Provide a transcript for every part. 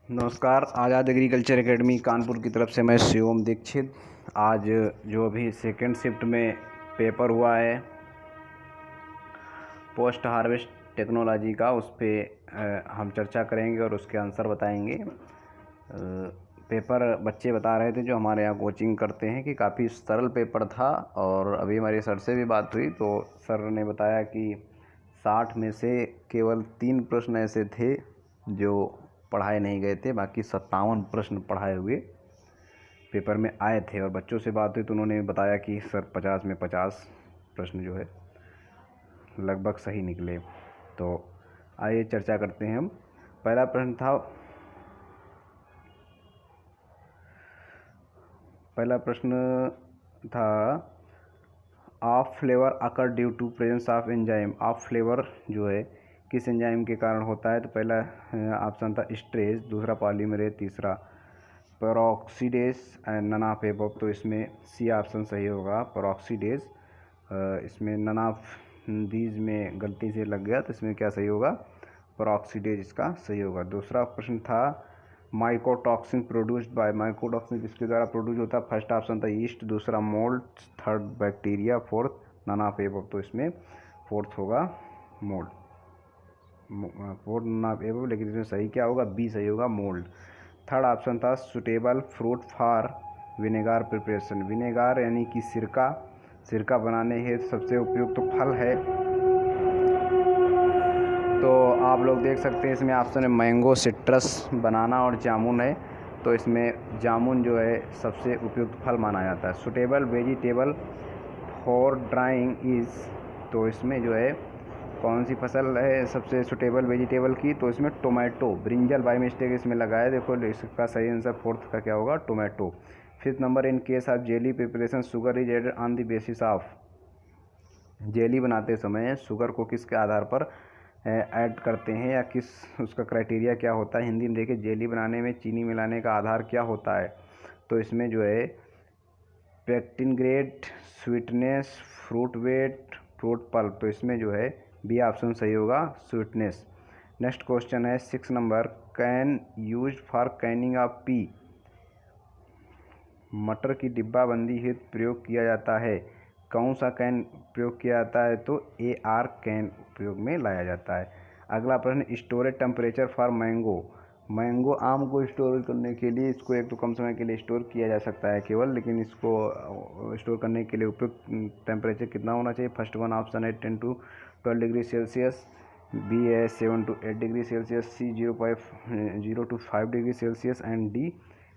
नमस्कार। आज़ाद agriculture academy Kanpur की तरफ से मैं शिवम दीक्षित। आज जो अभी सेकेंड शिफ्ट में पेपर हुआ है पोस्ट हार्वेस्ट टेक्नोलॉजी का, उस पर हम चर्चा करेंगे और उसके आंसर बताएंगे। पेपर बच्चे बता रहे थे जो हमारे यहाँ कोचिंग करते हैं कि काफ़ी सरल पेपर था, और अभी हमारे सर से भी बात हुई तो सर ने बताया कि 60 में से केवल 3 प्रश्न ऐसे थे जो पढ़ाए नहीं गए थे, बाकी 57 प्रश्न पढ़ाए हुए पेपर में आए थे। और बच्चों से बात हुई तो उन्होंने बताया कि सर 50 में 50 प्रश्न जो है लगभग सही निकले। तो आइए चर्चा करते हैं हम। पहला प्रश्न था off flavour occur due to presence of enzyme. Off flavour जो है किस एंजाइम के कारण होता है? तो पहला ऑप्शन था स्ट्रेस, दूसरा पॉलीमरेज, तीसरा peroxidase and none of above. तो इसमें सी ऑप्शन सही होगा, पेरोक्सीडेज। इसमें नन ऑफ दीज में गलती से लग गया तो इसमें क्या सही होगा? पेरोक्सीडेज इसका सही होगा। दूसरा प्रश्न था माइकोटॉक्सिन प्रोड्यूस्ड बाय। माइकोटॉक्सिन किसके द्वारा प्रोड्यूस होता है? फर्स्ट ऑप्शन था ईस्ट, दूसरा mould, third bacteria, fourth none of above. तो इसमें फोर्थ होगा mould, fourth none of above. लेकिन इसमें सही क्या होगा? बी सही होगा, मोल्ड। थर्ड ऑप्शन था suitable fruit for vinegar preparation. Vinegar यानी कि सिरका बनाने हेतु सबसे उपयुक्त तो फल है, तो आप लोग देख सकते हैं इसमें ऑप्शन है मैंगो, सिट्रस, बनाना और जामुन है। तो इसमें जामुन जो है सबसे उपयुक्त फल माना जाता है। Suitable vegetable for drawing is. तो इसमें जो है कौन सी फसल है सबसे सुटेबल वेजिटेबल की? तो इसमें टोमेटो, ब्रिंजल बाई मिस्टेक इसमें लगाया, देखो इसका सही आंसर फोर्थ का क्या होगा? Tomato. Fifth number, in case of jelly preparation sugar is added on the basis of. Jelly बनाते समय शुगर को किसके आधार पर ऐड करते हैं, या किस उसका क्राइटेरिया क्या होता है? हिंदी में देखिए, जेली बनाने में चीनी मिलाने का आधार क्या होता है? तो इसमें जो है pectin grade, sweetness, fruit weight, fruit pulp. तो इसमें जो है बी ऑप्शन सही होगा, स्वीटनेस। नेक्स्ट क्वेश्चन है 6 number, can use for Canning of P. मटर की डिब्बाबंदी हेतु प्रयोग किया जाता है। कौन सा कैन प्रयोग किया जाता है? तो AR कैन प्रयोग में लाया जाता है। अगला प्रश्न, storage temperature for mango. Mango आम को स्टोर करने के लिए इसको एक तो कम समय के लिए स्टोर किया जा सकता है केवल, लेकिन इसको स्टोर करने के लिए उपयुक्त टेम्परेचर कितना होना चाहिए? फर्स्ट वन ऑप्शन है 10 to 12 डिग्री सेल्सियस, बी है 7 to 8 degree Celsius, C 0 to 5 degree Celsius and D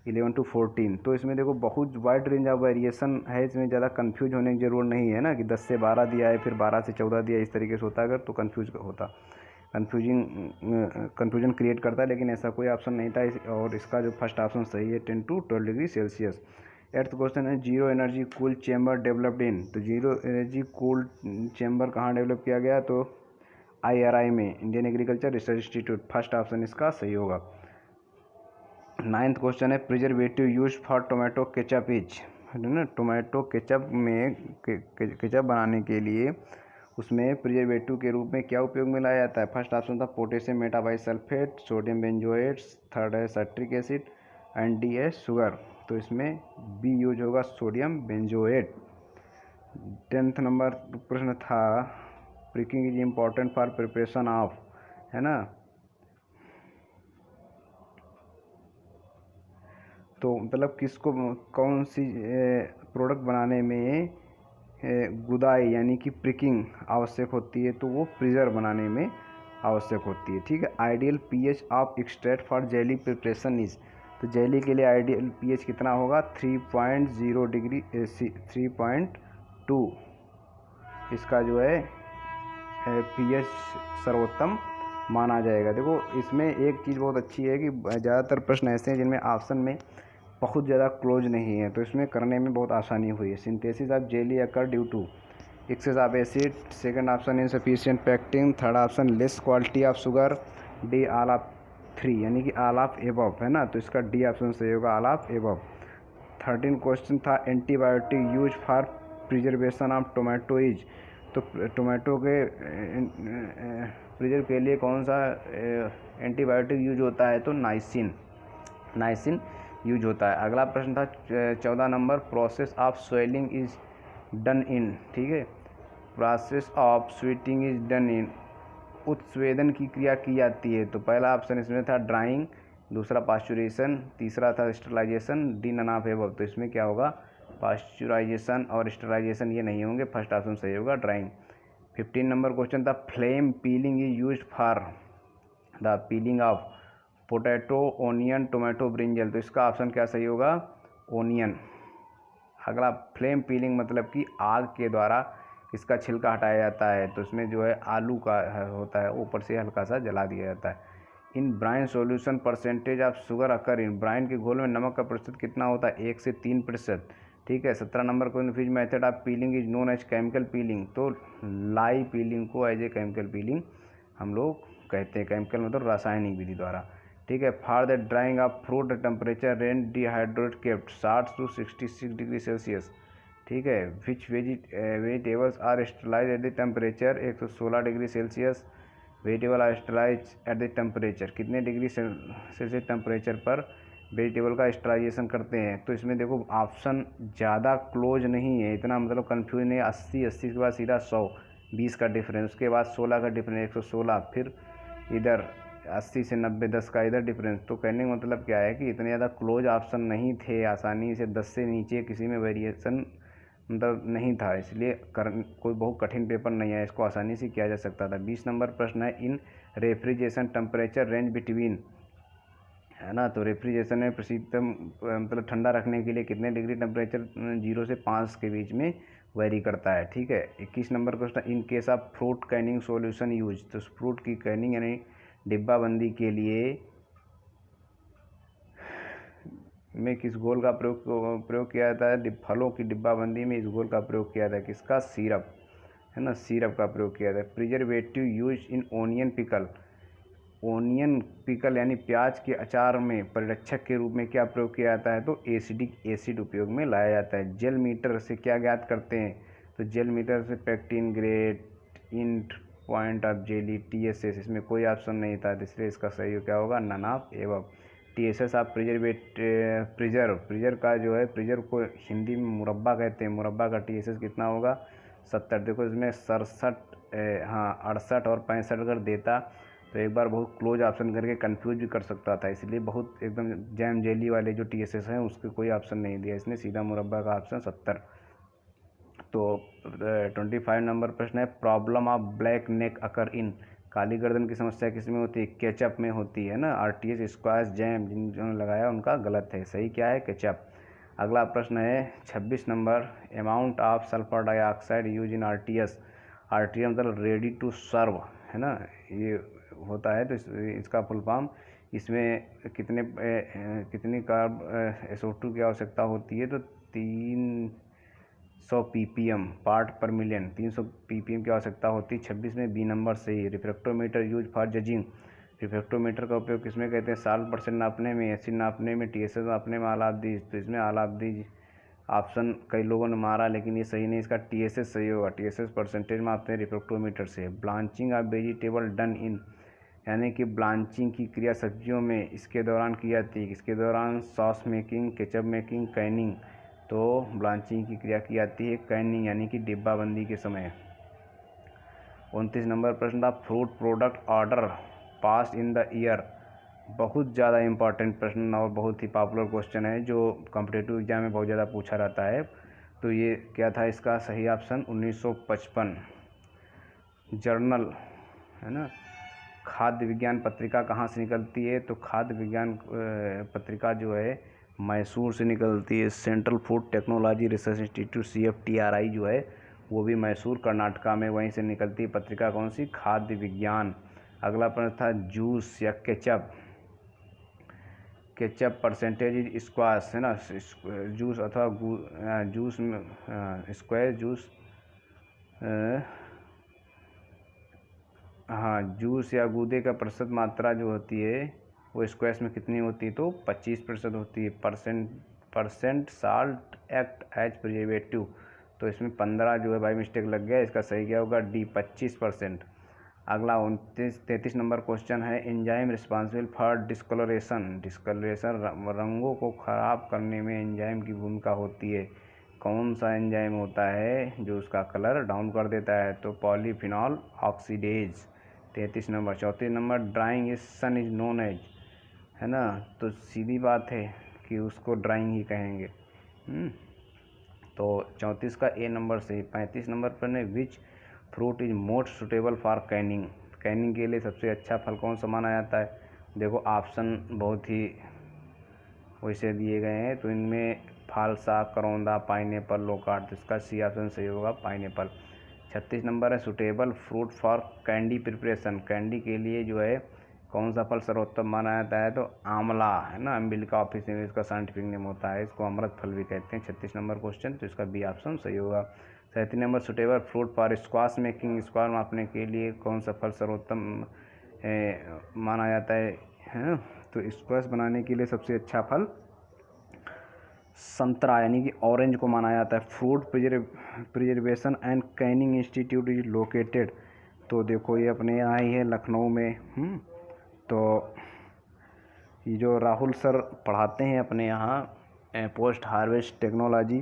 11 to 14। तो इसमें देखो बहुत वाइड रेंज ऑफ वेरिएशन है, इसमें ज़्यादा कंफ्यूज होने की ज़रूरत नहीं है ना कि 10 से 12 दिया है फिर 12 से 14 दिया, इस तरीके से होता अगर तो कन्फ्यूजन क्रिएट करता है, लेकिन ऐसा कोई ऑप्शन नहीं था। और इसका जो फर्स्ट ऑप्शन सही है 10 to 12 degree Celsius. Eighth question है zero energy cool chamber developed in. तो जीरो एनर्जी कूल चैम्बर कहाँ डेवलप किया गया? तो IRI में, Indian agriculture research institute. First option इसका सही होगा। नाइन्थ क्वेश्चन है preservative use for tomato ketchup is. है ना, टोमेटो केचप में केचप बनाने के लिए उसमें प्रिजर्वेटिव के रूप में क्या उपयोग में लाया जाता है? फर्स्ट ऑप्शन था पोटेशियम मेटाबाइसल्फेट, सोडियम बेंजोएट्स, थर्ड है साइट्रिक एसिड एंड डी है शुगर। तो इसमें बी यूज होगा, सोडियम बेंजोएट। 10th नंबर प्रश्न था pricking is important for preparation of. है ना, तो मतलब किसको कौन सी प्रोडक्ट बनाने में गुदाई यानी कि प्रिकिंग आवश्यक होती है? तो वो प्रिजर बनाने में आवश्यक होती है। ठीक है। Ideal pH of extract for jelly preparation is. तो जेली के लिए आइडियल पीएच कितना होगा? 3.0 डिग्री 3.2 इसका जो है पीएच सर्वोत्तम माना जाएगा। देखो इसमें एक चीज़ बहुत अच्छी है कि ज़्यादातर प्रश्न ऐसे हैं जिनमें ऑप्शन में बहुत ज़्यादा क्लोज नहीं है, तो इसमें करने में बहुत आसानी हुई है। Synthesis of jelly occur due to excess of acid, second option insufficient pectin, third option less quality of sugar, D all of 3 यानी कि ऑल ऑफ एबव। है ना, तो इसका डी ऑप्शन सही होगा, ऑल ऑफ एबव। 13 क्वेश्चन था antibiotic use for preservation of tomato is. तो टोमेटो के प्रिजर्व के लिए कौन सा एंटीबायोटिक यूज होता है? तो नाइसिन। नाइसिन यूज होता है। अगला प्रश्न था 14 नंबर, process of swelling is done in, ठीक है, process of sweating is done in, उत्स्वेदन की क्रिया की जाती है। तो पहला ऑप्शन इसमें था ड्राइंग, दूसरा पास्चुरेशन, तीसरा था sterilisation, D none of above. तो इसमें क्या होगा, पास्चुराइजेशन और स्टरलाइजेशन ये नहीं होंगे, फर्स्ट ऑप्शन सही होगा ड्राइंग। 15 नंबर क्वेश्चन था, flame piling is use for the piling of potato, onion, tomato, brinjal. तो इसका ऑप्शन क्या सही होगा, ओनियन। अगला, फ्लेम पीलिंग मतलब कि आग के द्वारा इसका छिलका हटाया जाता है। तो इसमें जो है आलू का होता है, ऊपर से हल्का सा जला दिया जाता है। In brine solution percentage of sugar occur in, brine के घोल में नमक का प्रतिशत कितना होता है, 1 से 3%, ठीक है। 17 number question, which method of peeling is known as chemical peeling. तो लाई पीलिंग को एज ए केमिकल पीलिंग हम लोग कहते हैं, केमिकल मतलब रासायनिक विधि द्वारा, ठीक है। For the drying of fruit temperature range dehydrate kept 60 to 66 degree Celsius, ठीक है। Which vegetables are sterilize at the temperature 116 degree Celsius, vegetable are sterilize at the temperature, कितने डिग्री सेल्सियस टेम्परेचर पर vegetable का sterilization करते हैं। तो इसमें देखो ऑप्शन ज़्यादा क्लोज नहीं है, इतना मतलब कन्फ्यूज नहीं है। 80 के बाद सीधा 100, 20 का डिफरेंस, उसके बाद 16 का डिफरेंस 116, फिर इधर 80 से 90, 10 का इधर डिफरेंस। तो कहने का मतलब क्या है कि इतने ज़्यादा क्लोज ऑप्शन नहीं थे, आसानी से 10 से नीचे किसी में वेरिएशन मतलब नहीं था, इसलिए कोई बहुत कठिन पेपर नहीं है, इसको आसानी से किया जा सकता था। 20 नंबर प्रश्न है, इन रेफ्रिजरेशन टेम्परेचर रेंज बिटवीन, है ना। तो रेफ्रिजरेशन में शीतम मतलब ठंडा रखने के लिए कितने डिग्री टेम्परेचर 0 से 5 के बीच में वेरी करता है, ठीक है। 21 number question, in case of fruit Canning solution use. तो फ्रूट की कैनिंग यानी डिब्बाबंदी के लिए में किस घोल का प्रयोग किया जाता है, फलों की डिब्बाबंदी में इस घोल का प्रयोग किया जाता है, किसका, सिरप, है ना, सिरप का प्रयोग किया जाता है। Preservative use in onion pickle, onion pickle यानी प्याज के अचार में परिरक्षक के रूप में क्या प्रयोग किया जाता है, तो एसिडिक एसिड उपयोग में लाया जाता है। जेल मीटर से क्या ज्ञात करते हैं, तो जेल मीटर से pectin, grade, int, point of jelly, TSS, इसमें कोई ऑप्शन नहीं था, इसलिए इसका सही क्या होगा, नन ऑफ एबव। TSS आप प्रिजर का जो है, प्रिजर को हिंदी में मुरब्बा कहते हैं, मुरब्बा का TSS कितना होगा, 70। देखो इसमें 67, हाँ 68 और 65 अगर देता तो एक बार बहुत क्लोज ऑप्शन करके कंफ्यूज भी कर सकता था, इसलिए बहुत एकदम जैम जेली वाले जो TSS हैं उसके कोई ऑप्शन नहीं दिया इसने, सीधा मुरब्बा का ऑप्शन 70। तो 25 नंबर प्रश्न है, प्रॉब्लम ऑफ ब्लैक नेक अकर इन, काली गर्दन की समस्या किस में होती है, केचप में होती है ना। RTS, स्क्वाश, जैम जिन्होंने लगाया उनका गलत है, सही क्या है, केचप। अगला प्रश्न है 26 number, amount of sulphur dioxide use in RTS, मतलब रेडी टू सर्व, है ना, ये होता है। तो इसका फुल फॉर्म, इसमें कितनी कार्ब SO2 की आवश्यकता होती है, तो 300 ppm पार्ट पर मिलियन, 300 ppm की आवश्यकता होती है। 26 में बी नंबर सही। Refractometer use for judging, refractometer का उपयोग किसमें कहते हैं, साल्ट परसेंट नापने में, एसिड नापने में, TSS नापने में, आलाब्दीज। तो इसमें आलाब्दीज ऑप्शन कई लोगों ने मारा लेकिन ये सही नहीं, इसका TSS सही होगा। TSS परसेंटेज मापते हैं रिफ्रैक्टोमीटर से। Blanching of vegetable done in, यानी कि ब्लांचिंग की क्रिया सब्जियों में इसके दौरान की जाती है, इसके दौरान, sauce making, ketchup making, Canning. तो ब्लांचिंग की क्रिया की जाती है कैनिंग यानी कि डिब्बाबंदी के समय। 29 नंबर प्रश्न था, fruit product order pass in the year, बहुत ज़्यादा इंपॉर्टेंट प्रश्न और बहुत ही पॉपुलर क्वेश्चन है जो कॉम्पिटिटिव एग्जाम में बहुत ज़्यादा पूछा रहता है। तो ये क्या था, इसका सही ऑप्शन 1955। जर्नल, है ना। खाद्य विज्ञान पत्रिका कहाँ से निकलती है, तो खाद्य विज्ञान पत्रिका जो है मैसूर से निकलती है। Central food technology research institute CFTRI जो है वो भी मैसूर कर्नाटका में, वहीं से निकलती है पत्रिका, कौन सी, खाद्य विज्ञान। अगला प्रश्न था, जूस या ketchup, ketchup percentage is squash, है ना, जूस अथवा जूस में स्क्वाश जूस, हाँ जूस या गूदे का प्रतिशत मात्रा जो होती है वो स्क्वैश में कितनी होती है, तो 25% होती है। Percent salt act as preservative, तो इसमें 15 जो है बाई मिस्टेक लग गया, इसका सही क्या होगा, D 25%। अगला 33 नंबर क्वेश्चन है, एंजाइम रिस्पांसिबल फॉर डिस्कलोरेशन। डिस्कलोरेशन रंगों को ख़राब करने में एंजाइम की भूमिका होती है। कौन सा एंजाइम होता है जो उसका कलर डाउन कर देता है? तो polyphenol oxidase. 33 number. 34 number, drying is sun is known as, है ना, तो सीधी बात है कि उसको ड्राइंग ही कहेंगे। तो 34 का ए नंबर सही। 35 नंबर पर ने, which fruit is most suitable for Canning. Canning के लिए सबसे अच्छा फल कौन सा माना जाता है? देखो ऑप्शन बहुत ही वैसे दिए गए हैं, तो इनमें फालसा, करौंदा, पाइनएप्पल, लोकार्ड, तो इसका सी ऑप्शन सही होगा, पाइनएप्पल। 36 नंबर है, suitable fruit for candy preparation. Candy के लिए जो है कौन सा फल सर्वोत्तम माना जाता है? तो आंवला, है ना, अम्बिलिका ऑफिस में इसका साइंटिफिक नेम होता है, इसको अमृत फल भी कहते हैं। 36 नंबर क्वेश्चन, तो इसका बी ऑप्शन सही होगा। 37 number, suitable fruit for squash making. Squash मापने के लिए कौन सा फल सर्वोत्तम माना जाता है? तो स्क्वाश बनाने के लिए सबसे अच्छा फल संतरा यानी कि ऑरेंज को माना जाता है। Fruit preservation and Canning institute is located. तो देखो ये अपने यहाँ ही है, लखनऊ में। तो ये जो राहुल सर पढ़ाते हैं अपने यहाँ पोस्ट हार्वेस्ट टेक्नोलॉजी,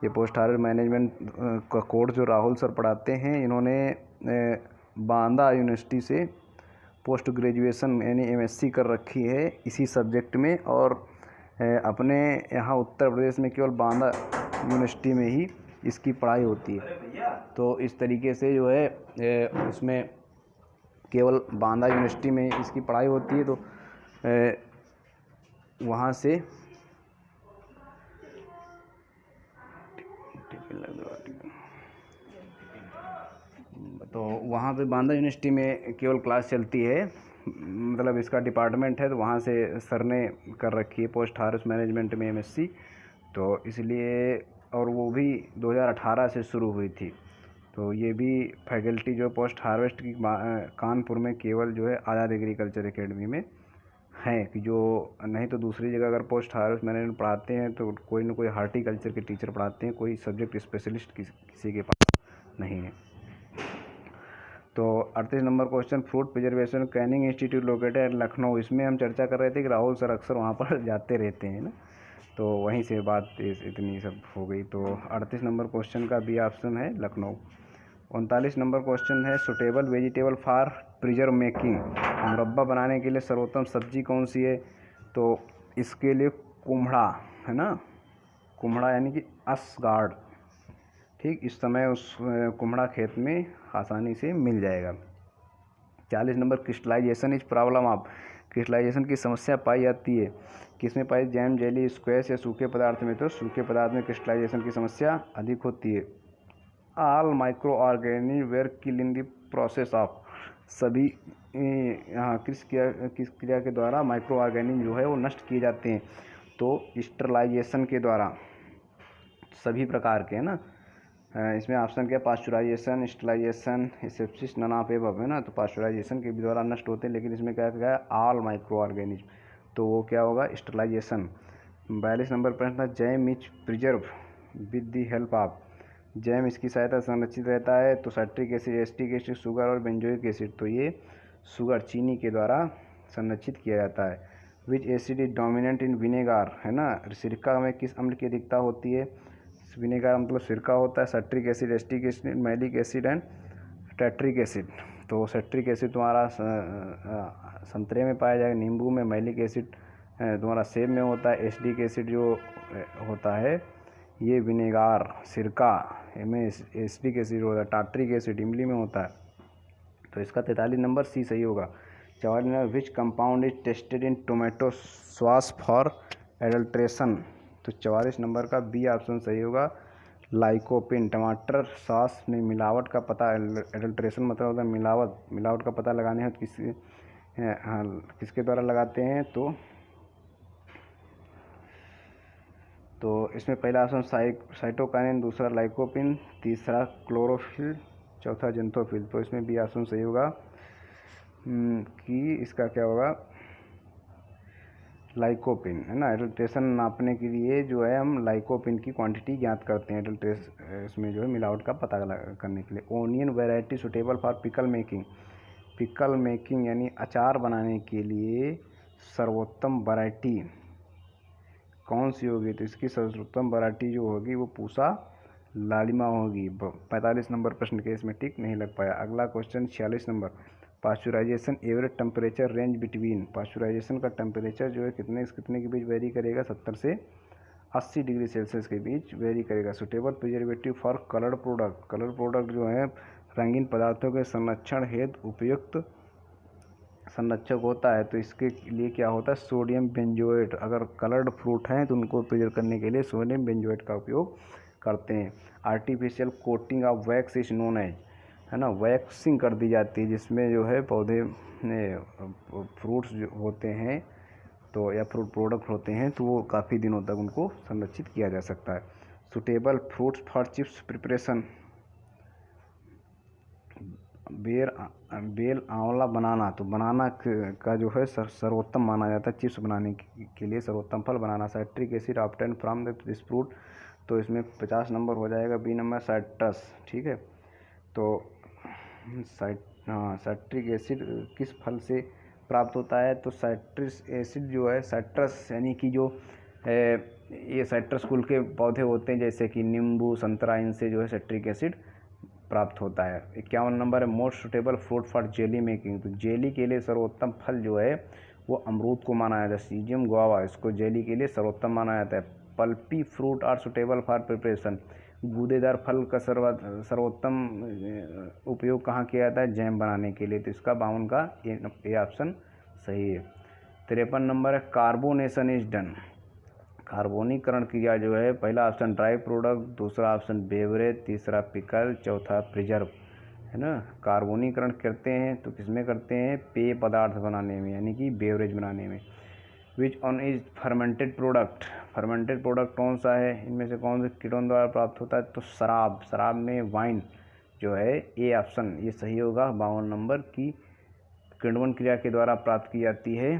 ये पोस्ट हार्वेस्ट मैनेजमेंट का कोर्स जो राहुल सर पढ़ाते हैं, इन्होंने बांदा यूनिवर्सिटी से पोस्ट ग्रेजुएशन यानी एमएससी कर रखी है इसी सब्जेक्ट में, और अपने यहाँ उत्तर प्रदेश में केवल बांदा यूनिवर्सिटी में ही इसकी पढ़ाई होती है। तो इस तरीके से जो है इसमें केवल बांदा यूनिवर्सिटी में इसकी पढ़ाई होती है, तो वहाँ से वहाँ पे बांदा यूनिवर्सिटी में केवल क्लास चलती है, मतलब इसका डिपार्टमेंट है, तो वहाँ से सर ने कर रखी है पोस्ट हार्वेस्ट मैनेजमेंट में एमएससी, तो इसलिए, और वो भी 2018 से शुरू हुई थी। तो ये भी फैकल्टी जो पोस्ट हार्वेस्ट की कानपुर में केवल जो है आज़ाद एग्रीकल्चर एकेडमी में हैं, कि जो नहीं तो दूसरी जगह अगर पोस्ट हार्वेस्ट मैनेजमेंट पढ़ाते हैं तो कोई ना कोई हार्टिकल्चर के टीचर पढ़ाते हैं, कोई सब्जेक्ट स्पेशलिस्ट किसी के पास नहीं है। तो 38 number question, fruit preservation Canning institute located Lucknow. इसमें हम चर्चा कर रहे थे कि राहुल सर अक्सर वहाँ पर जाते रहते हैं ना, तो वहीं से बात इतनी सब हो गई। तो 38 नंबर क्वेश्चन का बी ऑप्शन है, लखनऊ। 39 नंबर क्वेश्चन है, suitable vegetable for preserve making. मुरब्बा बनाने के लिए सर्वोत्तम सब्जी कौन सी है? तो इसके लिए कुम्हड़ा, है ना, कुम्हड़ा यानी कि असगार्ड। ठीक, इस समय उस कुम्हड़ा खेत में आसानी से मिल जाएगा। 40 number, crystallisation is problem of. Crystallisation की समस्या पाई जाती है किसमें पाई? जैम, जेली, स्क्वैश या सूखे पदार्थ में। तो सूखे पदार्थ में क्रिस्टलाइजेशन की समस्या अधिक होती है। All microorganism were kill in the process of. सभी किस क्रिया के द्वारा माइक्रो ऑर्गेनिज्म जो है वो नष्ट किए जाते हैं? तो स्टरलाइजेशन के द्वारा, सभी प्रकार के, है ना। इसमें ऑप्शन क्या, pasteurisation, sterilisation, asepsis, none of above, है ना। तो पास्चुराइजेशन के द्वारा नष्ट होते हैं, लेकिन इसमें क्या है, ऑल माइक्रो ऑर्गेनिज्म, तो वो क्या होगा, स्टरलाइजेशन। 42 नंबर प्रश्न था, jam is preserve with the help of. Jam इसकी सहायता संरक्षित रहता है, तो citric acid, acetic acid, sugar और बेंजोइक एसिड। तो ये शुगर, चीनी के द्वारा संरक्षित किया जाता है। विच acid is dominant in vinegar, है ना। सिरका में किस अम्ल की अधिकता होती है? विनेगार मतलब सिरका होता है। Citric acid, acetic acid, malic acid and tartaric acid. तो साइट्रिक एसिड तुम्हारा संतरे में पाया जाएगा, नींबू में। मैलिक एसिड तुम्हारा सेब में होता है। एसिटिक एसिड जो होता है ये विनेगार, सिरका में एसिटिक एसिड होता है। टाट्रिक एसिड इमली में होता है। तो इसका 43 नंबर सी सही होगा। 44 number, which compound is tested in tomato sauce for adulteration. तो 44 नंबर का बी ऑप्शन सही होगा, लाइकोपिन। टमाटर सॉस में मिलावट का पता, एडल्ट्रेशन मतलब होता है मिलावट का पता लगाने हैं किसके द्वारा लगाते हैं? तो इसमें पहला ऑप्शन साइटोकाइनिन, दूसरा लाइकोपिन, तीसरा क्लोरोफिल, चौथा जेंथोफिल। तो इसमें बी ऑप्शन सही होगा कि इसका क्या होगा, लाइकोपिन, है ना। एडल्ट्रेशन नापने के लिए जो है हम लाइकोपिन की क्वांटिटी ज्ञात करते हैं इसमें जो है मिलावट का पता करने के लिए। Onion variety suitable for pickle making. Pickle making यानी अचार बनाने के लिए सर्वोत्तम वैरायटी कौन सी होगी? तो इसकी सर्वोत्तम वैरायटी जो होगी वो पूसा लालिमा होगी। 45 नंबर प्रश्न के इसमें टिक नहीं लग पाया। अगला question 46 number, pasteurisation average temperature range between, pasteurisation का टेम्परेचर जो है कितने से कितने के बीच वेरी करेगा? 70 से 80 डिग्री सेल्सियस के बीच वेरी करेगा। Suitable preservative for coloured product, colour product जो है रंगीन पदार्थों के संरक्षण हेतु उपयुक्त संरक्षक होता है, तो इसके लिए क्या होता है? Sodium benzoate. अगर कलर्ड फ्रूट हैं तो उनको प्रिजर्व करने के लिए सोडियम बेंजोएट का उपयोग करते हैं। Artificial coating of wax is known as, है ना, वैक्सिंग कर दी जाती है जिसमें जो है पौधे फ्रूट्स जो होते हैं तो या फ्रूट प्रोडक्ट होते हैं तो वो काफ़ी दिनों तक उनको संरक्षित किया जा सकता है। Suitable fruits for chips preparation, bael amla banana, तो बनाना का जो है सर्वोत्तम माना जाता है चिप्स बनाने के लिए सर्वोत्तम फल banana. Citric acid obtain from this fruit, तो इसमें 50 नंबर हो जाएगा। बी नंबर साइट्रस, ठीक है। तो साइट्रिक एसिड किस फल से प्राप्त होता है? तो साइट्रिक एसिड जो है साइट्रस यानी कि जो ये साइट्रस कुल के पौधे होते हैं जैसे कि नींबू, संतरा, इनसे जो है साइट्रिक एसिड प्राप्त होता है। 51 नंबर है most suitable fruit for jelly making, तो जेली के लिए सर्वोत्तम फल जो है वो अमरूद को माना जाता है। सीजियम गुआवा, इसको जेली के लिए सर्वोत्तम माना जाता है। Pulpy fruit are suitable for preparation, गूदेदार फल का सर्वोत्तम उपयोग कहाँ किया जाता है? जैम बनाने के लिए, तो इसका 52 का ये ऑप्शन सही है। 53 नंबर है कार्बोनेशन इज डन, कार्बोनीकरण क्रिया जो है, पहला ऑप्शन ड्राई प्रोडक्ट, दूसरा ऑप्शन बेवरेज, तीसरा पिकल, चौथा प्रिजर्व, है ना। कार्बोनीकरण करते हैं तो किसमें करते हैं? पेय पदार्थ बनाने में यानी कि बेवरेज बनाने में। Which one is fermented product, fermented product कौन सा है? इनमें से कौन से कीटों द्वारा प्राप्त होता है? तो शराब, शराब में वाइन जो है ए ऑप्शन ये सही होगा। 52 नंबर की किण्वन क्रिया के द्वारा प्राप्त की जाती है,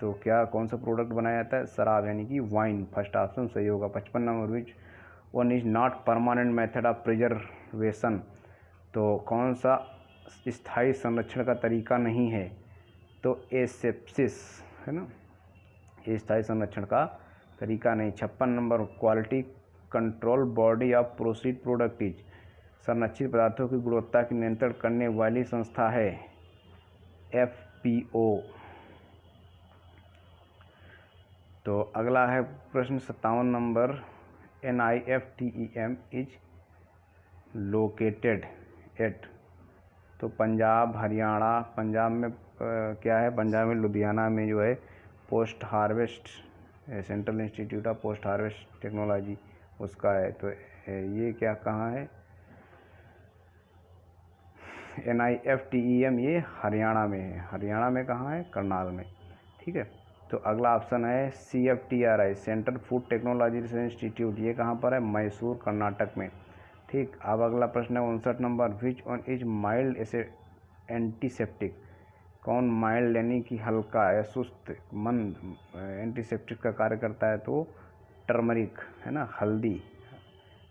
तो क्या कौन सा प्रोडक्ट बनाया जाता है? शराब यानी कि वाइन, फर्स्ट ऑप्शन सही होगा। 55 number which one is not permanent method of preservation, तो कौन सा स्थायी संरक्षण का तरीका नहीं है? तो एसेप्सिस, है ना, ये स्थायी संरक्षण का तरीका नहीं। 56 number quality control body of proceed product is, संरक्षित पदार्थों की गुणवत्ता की नियंत्रण करने वाली संस्था है FPO। तो अगला है प्रश्न 57 number, NIFTEM is located at, तो पंजाब, हरियाणा, पंजाब में क्या है? पंजाब में लुधियाना में जो है post harvest central institute of post harvest technology उसका है, तो ये क्या कहाँ है? NIFTEM ये हरियाणा में है। हरियाणा में कहाँ है? करनाल में, ठीक है। तो अगला ऑप्शन है CFTRI central food technology research institute, ये कहाँ पर है? मैसूर, कर्नाटक में, ठीक। अब अगला प्रश्न है 59 number, which one is mild antiseptic, कौन माइल्ड यानी कि हल्का या सुस्त मंद एंटीसेप्टिक का कार्य करता है? तो टर्मरिक, है ना, हल्दी,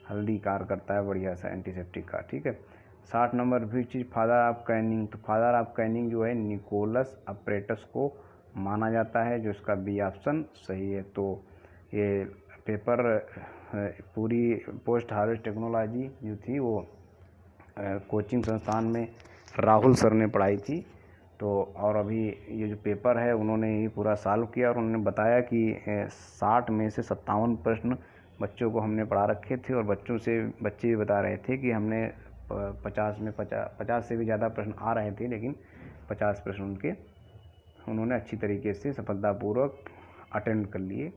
हल्दी कार्य करता है बढ़िया सा एंटीसेप्टिक का, ठीक है। 60 number which is father of Canning, तो फादर ऑफ कैनिंग जो है निकोलस अप्रेटस को माना जाता है, जो इसका बी ऑप्शन सही है। तो ये पेपर पूरी पोस्ट हार्वेस्ट टेक्नोलॉजी जो थी वो कोचिंग संस्थान में राहुल सर ने पढ़ाई थी, तो और अभी ये जो पेपर है उन्होंने ही पूरा सॉल्व किया और उन्होंने बताया कि 60 में से 57 प्रश्न बच्चों को हमने पढ़ा रखे थे और बच्चे भी बता रहे थे कि हमने 50 से भी ज़्यादा प्रश्न आ रहे थे, लेकिन 50 प्रश्न उन्होंने अच्छी तरीके से सफलतापूर्वक अटेंड कर लिए।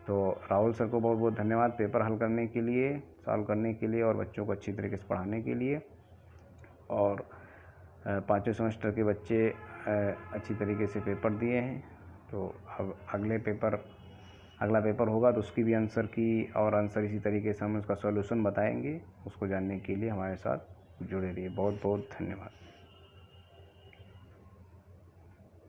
तो राहुल सर को बहुत बहुत धन्यवाद पेपर हल करने के लिए, सॉल्व करने के लिए और बच्चों को अच्छी तरीके से पढ़ाने के लिए। और 5वें सेमेस्टर के बच्चे अच्छी तरीके से पेपर दिए हैं, तो अब अगला पेपर होगा तो उसकी भी आंसर इसी तरीके से हम उसका सॉल्यूशन बताएंगे। उसको जानने के लिए हमारे साथ जुड़े रहिए। बहुत बहुत धन्यवाद।